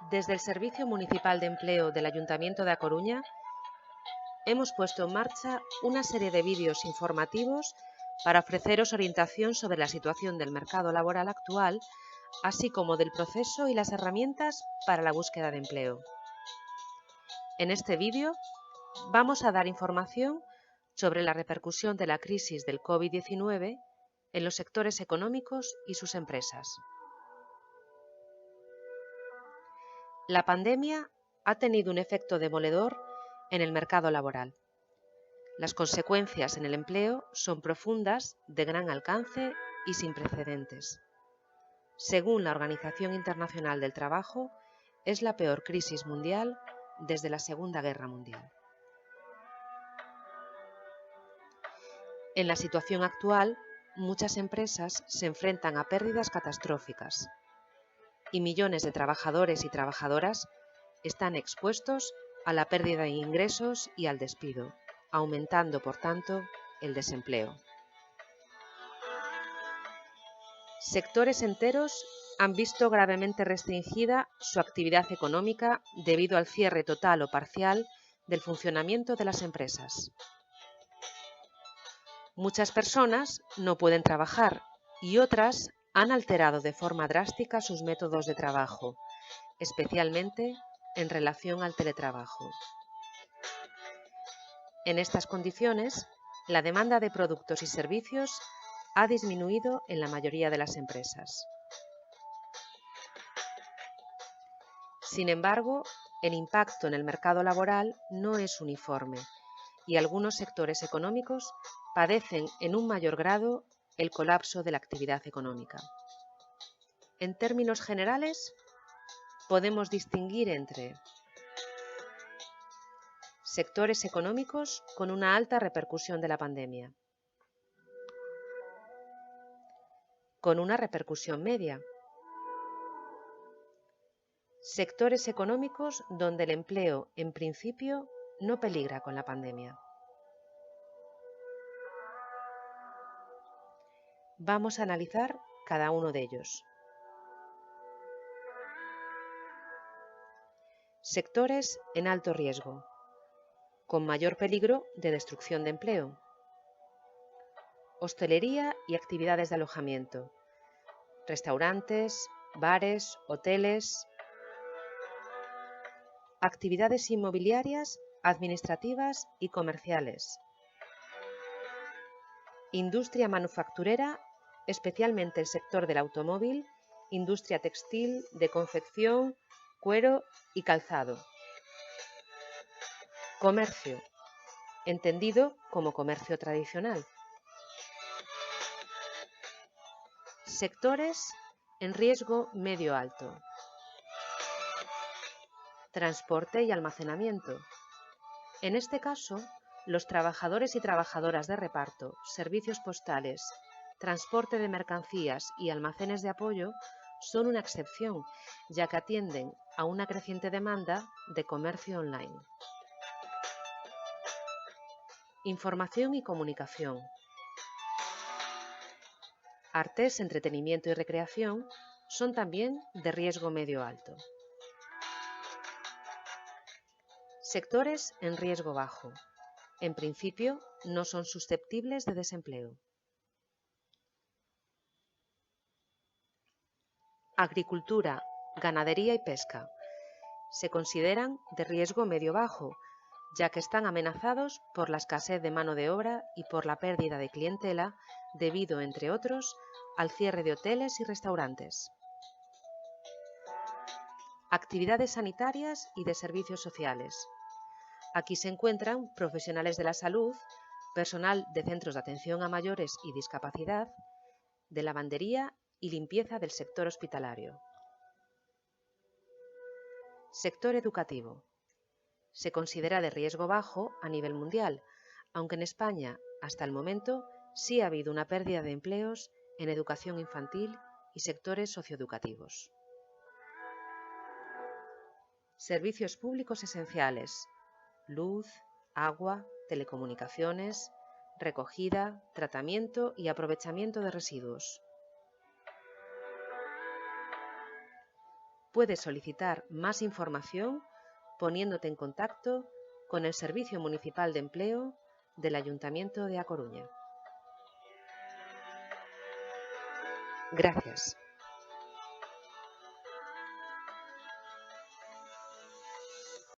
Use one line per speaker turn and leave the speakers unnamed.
Desde el Servicio Municipal de Empleo del Ayuntamiento de A Coruña hemos puesto en marcha una serie de vídeos informativos para ofreceros orientación sobre la situación del mercado laboral actual, así como del proceso y las herramientas para la búsqueda de empleo. En este vídeo vamos a dar información sobre la repercusión de la crisis del COVID-19 en los sectores económicos y sus empresas. La pandemia ha tenido un efecto demoledor en el mercado laboral. Las consecuencias en el empleo son profundas, de gran alcance y sin precedentes. Según la Organización Internacional del Trabajo, es la peor crisis mundial desde la Segunda Guerra Mundial. En la situación actual, muchas empresas se enfrentan a pérdidas catastróficas y millones de trabajadores y trabajadoras están expuestos a la pérdida de ingresos y al despido, aumentando, por tanto, el desempleo. Sectores enteros han visto gravemente restringida su actividad económica debido al cierre total o parcial del funcionamiento de las empresas. Muchas personas no pueden trabajar y otras han alterado de forma drástica sus métodos de trabajo, especialmente en relación al teletrabajo. En estas condiciones, la demanda de productos y servicios ha disminuido en la mayoría de las empresas. Sin embargo, el impacto en el mercado laboral no es uniforme y algunos sectores económicos padecen en un mayor grado el colapso de la actividad económica. En términos generales, podemos distinguir entre sectores económicos con una alta repercusión de la pandemia, con una repercusión media, sectores económicos donde el empleo, en principio, no peligra con la pandemia. Vamos a analizar cada uno de ellos. Sectores en alto riesgo, con mayor peligro de destrucción de empleo. Hostelería y actividades de alojamiento, restaurantes, bares, hoteles, actividades inmobiliarias, administrativas y comerciales. Industria manufacturera, especialmente el sector del automóvil, industria textil, de confección, cuero y calzado. Comercio, entendido como comercio tradicional. Sectores en riesgo medio alto. Transporte y almacenamiento. En este caso, los trabajadores y trabajadoras de reparto, servicios postales, transporte de mercancías y almacenes de apoyo son una excepción, ya que atienden a una creciente demanda de comercio online. Información y comunicación. Artes, entretenimiento y recreación son también de riesgo medio alto. Sectores en riesgo bajo. En principio, no son susceptibles de desempleo. Agricultura, ganadería y pesca. Se consideran de riesgo medio-bajo, ya que están amenazados por la escasez de mano de obra y por la pérdida de clientela debido, entre otros, al cierre de hoteles y restaurantes. Actividades sanitarias y de servicios sociales. Aquí se encuentran profesionales de la salud, personal de centros de atención a mayores y discapacidad, de lavandería y limpieza del sector hospitalario. Sector educativo. Se considera de riesgo bajo a nivel mundial, aunque en España, hasta el momento, sí ha habido una pérdida de empleos en educación infantil y sectores socioeducativos. Servicios públicos esenciales. Luz, agua, telecomunicaciones, recogida, tratamiento y aprovechamiento de residuos. Puedes solicitar más información poniéndote en contacto con el Servicio Municipal de Empleo del Ayuntamiento de A Coruña. Gracias.